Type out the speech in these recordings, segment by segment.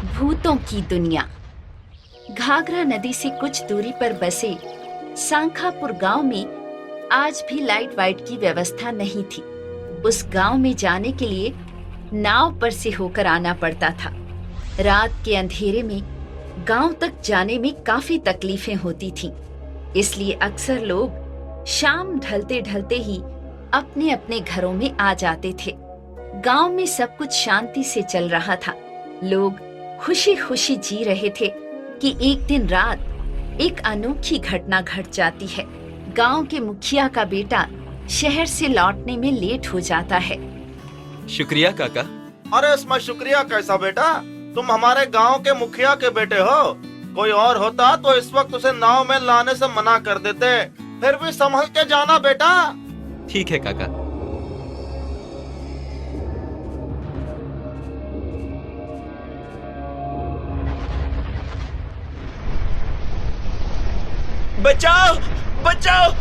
भूतों की दुनिया। घाघरा नदी से कुछ दूरी पर बसे सांखापुर गांव में आज भी लाइट वाइट की व्यवस्था नहीं थी। उस गांव में जाने के लिए नाव पर से होकर आना पड़ता था। रात के अंधेरे में गांव तक जाने में काफी तकलीफें होती थीं। इसलिए अक्सर लोग शाम ढलते ढलते ही अपने अपने घरों में आ जाते थे। गांव में सब कुछ शांति से चल रहा था। लोग खुशी खुशी जी रहे थे कि एक दिन रात एक अनोखी घटना घट जाती है। गांव के मुखिया का बेटा शहर से लौटने में लेट हो जाता है। शुक्रिया काका। अरे इसमें शुक्रिया कैसा बेटा, तुम हमारे गांव के मुखिया के बेटे हो। कोई और होता तो इस वक्त उसे नाव में लाने से मना कर देते। फिर भी संभल के जाना बेटा। ठीक है काका। बचाओ बचाओ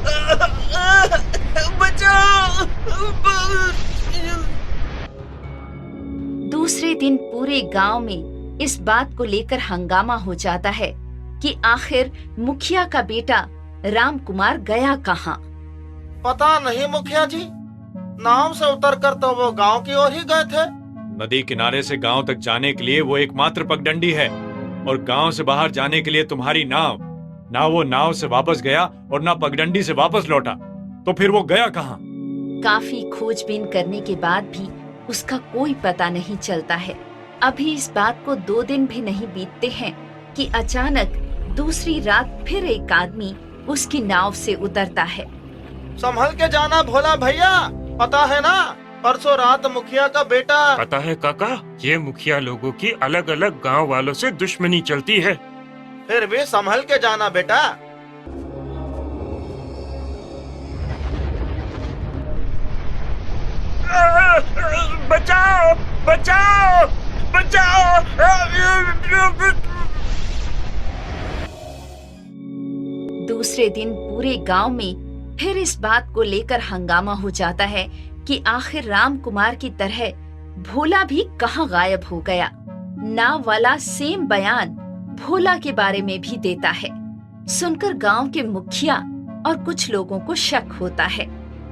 बचाओ। दूसरे दिन पूरे गांव में इस बात को लेकर हंगामा हो जाता है कि आखिर मुखिया का बेटा राम कुमार गया कहाँ। पता नहीं मुखिया जी, नाव से उतरकर तो वो गांव की ओर ही गए थे। नदी किनारे से गांव तक जाने के लिए वो एकमात्र पगडंडी है, और गांव से बाहर जाने के लिए तुम्हारी नाव। ना वो नाव से वापस गया और ना पगडंडी से वापस लौटा, तो फिर वो गया कहाँ? काफी खोजबीन करने के बाद भी उसका कोई पता नहीं चलता है। अभी इस बात को 2 दिन भी नहीं बीतते हैं कि अचानक दूसरी रात फिर एक आदमी उसकी नाव से उतरता है। संभल के जाना भोला भैया, पता है ना परसों रात मुखिया का बेटा। पता है काका, ये मुखिया लोगों की अलग अलग गांव वालों से दुश्मनी चलती है। फिर भी संभल के जाना बेटा। बचाओ बचाओ बचाओ। दूसरे दिन पूरे गांव में फिर इस बात को लेकर हंगामा हो जाता है कि आखिर राम कुमार की तरह भोला भी कहाँ गायब हो गया। नाव वाला सेम बयान भोला के बारे में भी देता है। सुनकर गांव के मुखिया और कुछ लोगों को शक होता है।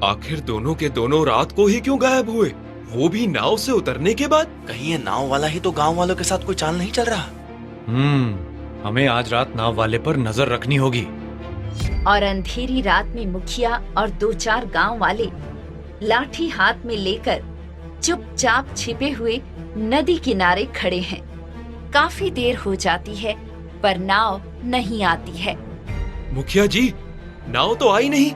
आखिर दोनों के दोनों रात को ही क्यों गायब हुए, वो भी नाव से उतरने के बाद? कहीं ये नाव वाला ही तो गांव वालों के साथ कोई चाल नहीं चल रहा। हमें आज रात नाव वाले पर नजर रखनी होगी। और अंधेरी रात में मुखिया और 2-4 गांव वाले लाठी हाथ में लेकर चुपचाप छिपे हुए नदी किनारे खड़े हैं। काफी देर हो जाती है पर नाव नहीं आती है। मुखिया जी, नाव तो आई नहीं।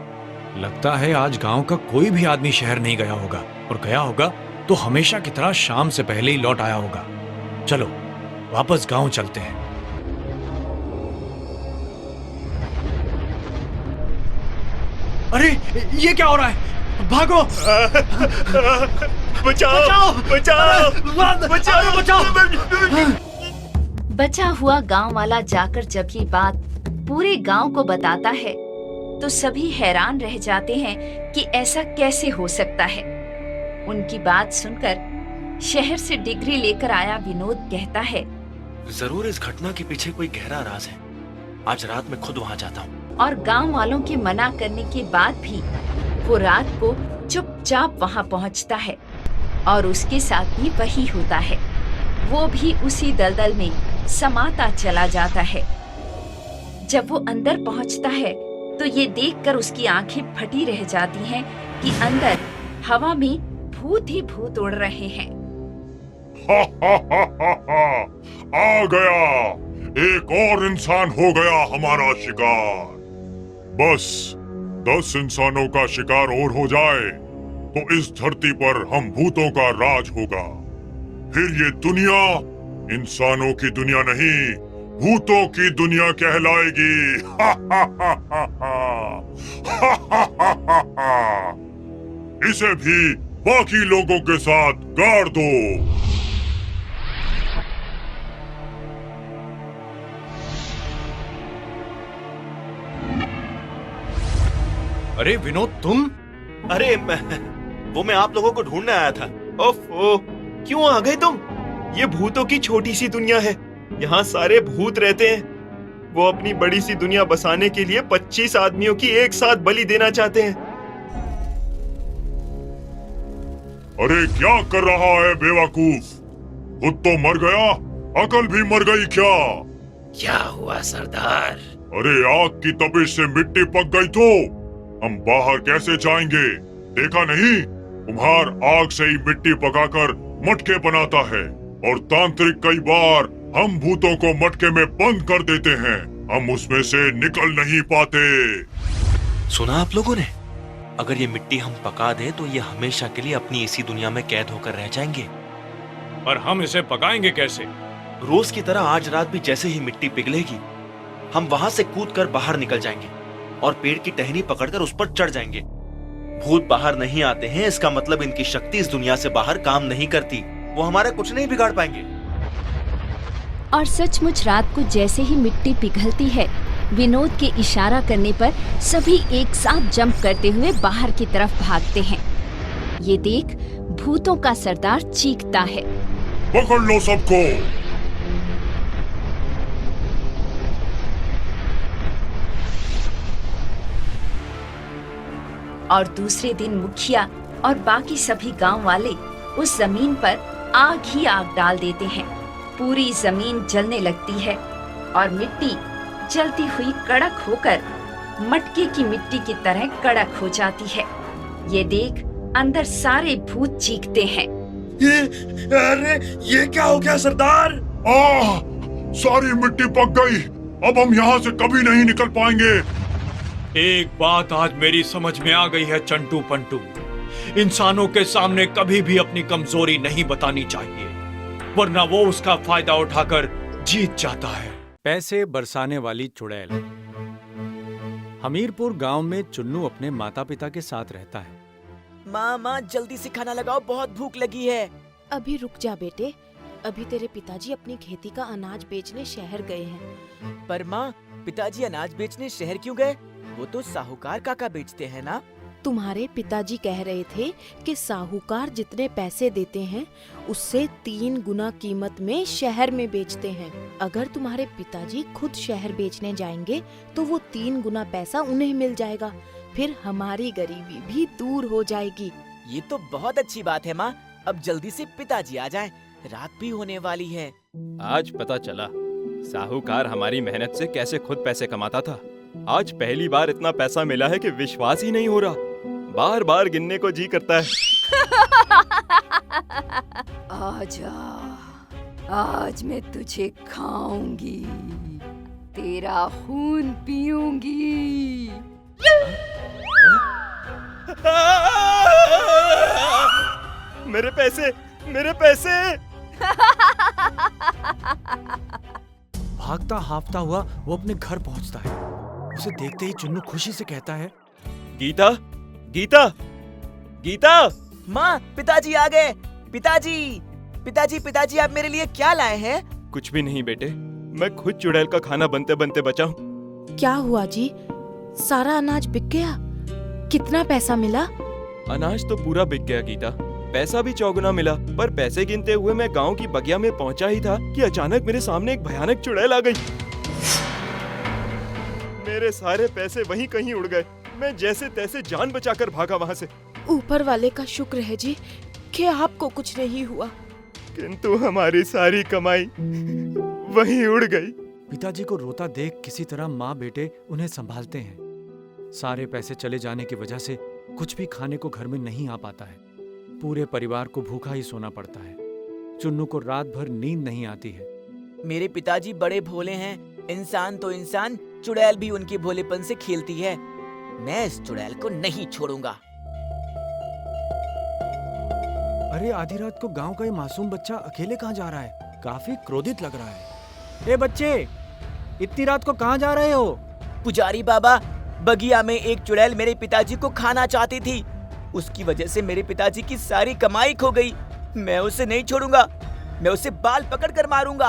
लगता है आज गांव का कोई भी आदमी शहर नहीं गया होगा, और गया होगा तो हमेशा की तरह शाम से पहले ही लौट आया होगा। चलो वापस गांव चलते हैं। अरे ये क्या हो रहा है? भागो! बचाओ बचाओ बचाओ बचाओ! बचा हुआ गांव वाला जाकर जब ये बात पूरे गांव को बताता है तो सभी हैरान रह जाते हैं कि ऐसा कैसे हो सकता है। उनकी बात सुनकर शहर से डिग्री लेकर आया विनोद कहता है, जरूर इस घटना के पीछे कोई गहरा राज है। आज रात में खुद वहाँ जाता हूँ। और गांव वालों के मना करने के बाद भी वो रात को चुपचाप वहाँ पहुँचता है और उसके साथ भी वही होता है। वो भी उसी दलदल में समाता चला जाता है। जब वो अंदर पहुँचता है तो ये देखकर उसकी आंखें फटी रह जाती हैं कि अंदर हवा में भूत ही भूत उड़ रहे हैं। आ गया, एक और इंसान हो गया हमारा शिकार। बस 10 इंसानों का शिकार और हो जाए तो इस धरती पर हम भूतों का राज होगा। फिर ये दुनिया इंसानों की दुनिया नहीं, भूतों की दुनिया कहलाएगी। इसे भी बाकी लोगों के साथ गाड़ दो। अरे विनोद, तुम? अरे मैं आप लोगों को ढूंढने आया था। ओफो, क्यों आ गए तुम? ये भूतों की छोटी सी दुनिया है। यहाँ सारे भूत रहते हैं। वो अपनी बड़ी सी दुनिया बसाने के लिए 25 आदमियों की एक साथ बलि देना चाहते हैं। अरे क्या कर रहा है बेवकूफ? खुद तो मर गया, अकल भी मर गई क्या? क्या हुआ सरदार? अरे आग की तपिश से मिट्टी पक गई तो हम बाहर कैसे जाएंगे? देखा नहीं, कुम्हार आग से ही मिट्टी पकाकर मटके बनाता है और तांत्रिक कई बार हम भूतों को मटके में बंद कर देते हैं। हम उसमें से निकल नहीं पाते। सुना आप लोगों ने? अगर ये मिट्टी हम पका दें तो ये हमेशा के लिए अपनी इसी दुनिया में कैद होकर रह जाएंगे। पर हम इसे पकाएंगे कैसे? रोज की तरह आज रात भी जैसे ही मिट्टी पिघलेगी, हम वहां से कूदकर बाहर निकल जाएंगे और पेड़ की टहनी पकड़कर उस पर चढ़ जाएंगे। भूत बाहर नहीं आते हैं, इसका मतलब इनकी शक्ति इस दुनिया से बाहर काम नहीं करती। वो हमारा कुछ नहीं बिगाड़ पाएंगे। और सचमुच रात को जैसे ही मिट्टी पिघलती है, विनोद के इशारा करने पर सभी एक साथ जंप करते हुए बाहर की तरफ भागते हैं। ये देख भूतों का सरदार चीखता है, पकड़ लो सबको। और दूसरे दिन मुखिया और बाकी सभी गांव वाले उस जमीन पर आग ही आग डाल देते हैं। पूरी जमीन जलने लगती है और मिट्टी जलती हुई कड़क होकर मटके की मिट्टी की तरह कड़क हो जाती है। ये देख अंदर सारे भूत चीखते हैं, अरे ये क्या हो गया सरदार? सारी मिट्टी पक गई। अब हम यहाँ से कभी नहीं निकल पाएंगे। एक बात आज मेरी समझ में आ गई है चंटू पंटू, इंसानों के सामने कभी भी अपनी कमजोरी नहीं बतानी चाहिए, वरना वो उसका फायदा उठाकर जीत जाता है। पैसे बरसाने वाली चुड़ैल। हमीरपुर गांव में चुन्नू अपने माता पिता के साथ रहता है। माँ जल्दी से खाना लगाओ, बहुत भूख लगी है। अभी रुक जा बेटे, अभी तेरे पिताजी अपनी खेती का अनाज बेचने शहर गए हैं। पर माँ, पिताजी अनाज बेचने शहर क्यों गए? वो तो साहूकार काका बेचते हैं ना। तुम्हारे पिताजी कह रहे थे कि साहूकार जितने पैसे देते हैं उससे 3 गुना कीमत में शहर में बेचते हैं। अगर तुम्हारे पिताजी खुद शहर बेचने जाएंगे तो वो 3 गुना पैसा उन्हें मिल जाएगा, फिर हमारी गरीबी भी दूर हो जाएगी। ये तो बहुत अच्छी बात है माँ। अब जल्दी से पिताजी आ जाएं, रात भी होने वाली है। आज पता चला साहूकार हमारी मेहनत से कैसे खुद पैसे कमाता था। आज पहली बार इतना पैसा मिला है कि विश्वास ही नहीं हो रहा। बार बार गिनने को जी करता है। आजा, आज मैं तुझे खाऊंगी, तेरा खून पीऊंगी। मेरे पैसे, मेरे पैसे! भागता हाफता हुआ वो अपने घर पहुंचता है। उसे देखते ही चुन्नू खुशी से कहता है, गीता, गीता, गीता! माँ, पिताजी आ गए। पिताजी, पिताजी, पिताजी, आप मेरे लिए क्या लाए हैं? कुछ भी नहीं बेटे, मैं खुद चुड़ैल का खाना बनते बनते बचा हूँ। क्या हुआ जी? सारा अनाज बिक गया? कितना पैसा मिला? अनाज तो पूरा बिक गया गीता, पैसा भी 4 गुना मिला। पर पैसे गिनते हुए मैं गांव की बगिया में पहुंचा ही था कि अचानक मेरे सामने एक भयानक चुड़ैल आ गई। मेरे सारे पैसे वहीं कहीं उड़ गए। मैं जैसे तैसे जान बचाकर भागा वहां से। ऊपर वाले का शुक्र है जी कि आपको कुछ नहीं हुआ, किंतु हमारी सारी कमाई वहीं उड़ गई। पिताजी को रोता देख किसी तरह माँ बेटे उन्हें संभालते हैं। सारे पैसे चले जाने की वजह से कुछ भी खाने को घर में नहीं आ पाता है। पूरे परिवार को भूखा ही सोना पड़ता है। चुन्नू को रात भर नींद नहीं आती है। मेरे पिताजी बड़े भोले हैं। इंसान तो इंसान, चुड़ैल भी उनके भोलेपन से खेलती है। मैं इस चुड़ैल को नहीं छोड़ूंगा। अरे आधी रात को गांव का ये मासूम बच्चा अकेले कहाँ जा रहा है? काफी क्रोधित लग रहा है। ए बच्चे, इतनी रात को कहाँ जा रहे हो? पुजारी बाबा, बगिया में एक चुड़ैल मेरे पिताजी को खाना चाहती थी। उसकी वजह से मेरे पिताजी की सारी कमाई खो गई। मैं उसे नहीं छोड़ूंगा। मैं उसे बाल पकड़कर मारूंगा।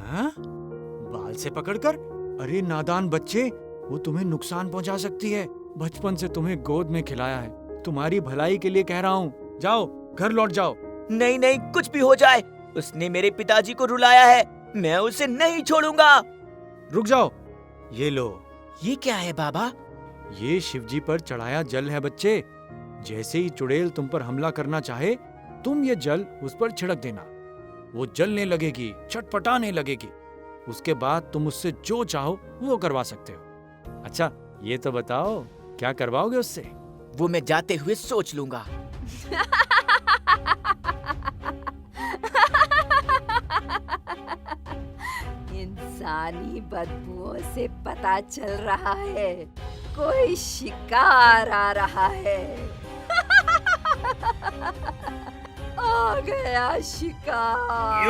हाँ? बाल से पकड़कर? अरे नादान बच्चे, वो तुम्हें नुकसान पहुंचा सकती है। बचपन से तुम्हें गोद में खिलाया है। तुम्हारी भलाई के लिए कह रहा हूँ। जाओ, घर लौट जाओ। नहीं नहीं, कुछ भी हो जाए, उसने मेरे पिताजी को रुलाया है। मैं उसे नहीं छोड़ूंगा। रुक जाओ, ये लो। ये क्या है बाबा? ये शिवजी पर चढ़ाया जल है बच्चे। जैसे ही चुड़ैल तुम पर हमला करना चाहे, तुम ये जल उस पर छिड़क देना। वो जलने लगेगी, छटपटाने लगेगी। उसके बाद तुम उससे जो चाहो वो करवा सकते हो। अच्छा, ये तो बताओ, क्या करवाओगे उससे? वो मैं जाते हुए सोच लूंगा। इंसानी बदबुओं से पता चल रहा है कोई शिकार आ रहा है। आ गया शिकार।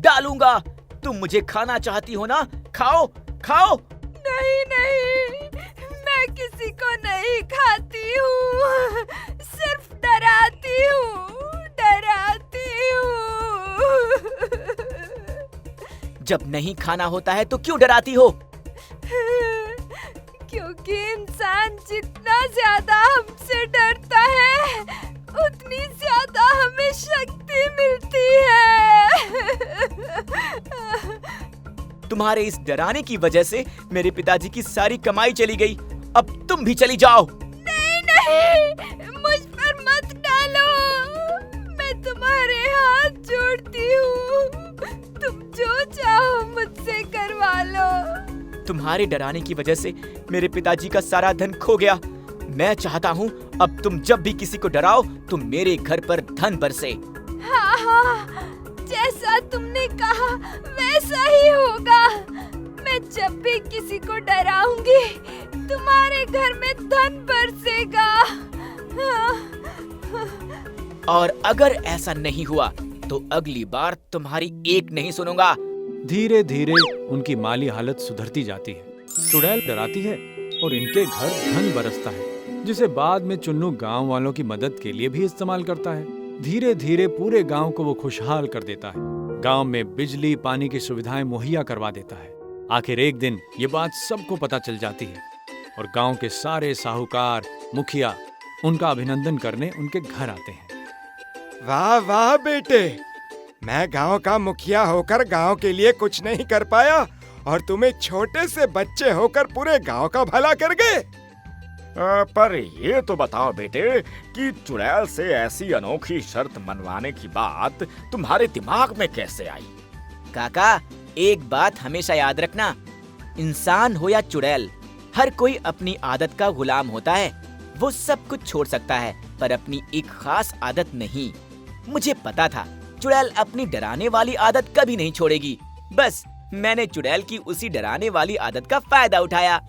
डालूंगा। तुम मुझे खाना चाहती हो ना? खाओ खाओ। नहीं नहीं, मैं किसी को नहीं खाती हूँ, सिर्फ डराती हूँ, डराती हूँ। जब नहीं खाना होता है तो क्यों डराती हो? क्योंकि इंसान जितना ज्यादा हमसे डरता है, उतनी ज्यादा हमें शक्ति मिलती है। तुम्हारे इस डराने की वजह से मेरे पिताजी की सारी कमाई चली गई। अब तुम भी चली जाओ। नहीं नहीं, मुझ पर मत डालो। मैं तुम्हारे हाथ जोड़ती हूँ, तुम जो चाहो मुझसे करवा लो। तुम्हारे डराने की वजह से मेरे पिताजी का सारा धन खो गया। मैं चाहता हूँ अब तुम जब भी किसी को डराओ तो मेरे घर पर धन बरसे। हाँ हाँ, जैसा तुमने कहा वैसा ही होगा। मैं जब भी किसी को डराऊंगी, तुम्हारे घर में धन बरसेगा। और अगर ऐसा नहीं हुआ तो अगली बार तुम्हारी एक नहीं सुनूंगा। धीरे धीरे उनकी माली हालत सुधरती जाती है। चुड़ैल डराती है और इनके घर धन बरसता है, जिसे बाद में चुन्नू गांव वालों की मदद के लिए भी इस्तेमाल करता है। धीरे धीरे पूरे गांव को वो खुशहाल कर देता है। गांव में बिजली पानी की सुविधाएं मुहैया करवा देता है। आखिर एक दिन ये बात सबको पता चल जाती है और गांव के सारे साहूकार, मुखिया उनका अभिनंदन करने उनके घर आते हैं। वाह वाह बेटे, मैं गांव का मुखिया होकर गांव के लिए कुछ नहीं कर पाया और तुम एक छोटे से बच्चे होकर पूरे गांव का भला कर गए। पर ये तो बताओ बेटे कि चुड़ैल से ऐसी अनोखी शर्त मनवाने की बात तुम्हारे दिमाग में कैसे आई? काका, एक बात हमेशा याद रखना, इंसान हो या चुड़ैल, हर कोई अपनी आदत का गुलाम होता है। वो सब कुछ छोड़ सकता है पर अपनी एक खास आदत नहीं। मुझे पता था चुड़ैल अपनी डराने वाली आदत कभी नहीं छोड़ेगी। बस मैंने चुड़ैल की उसी डराने वाली आदत का फायदा उठाया।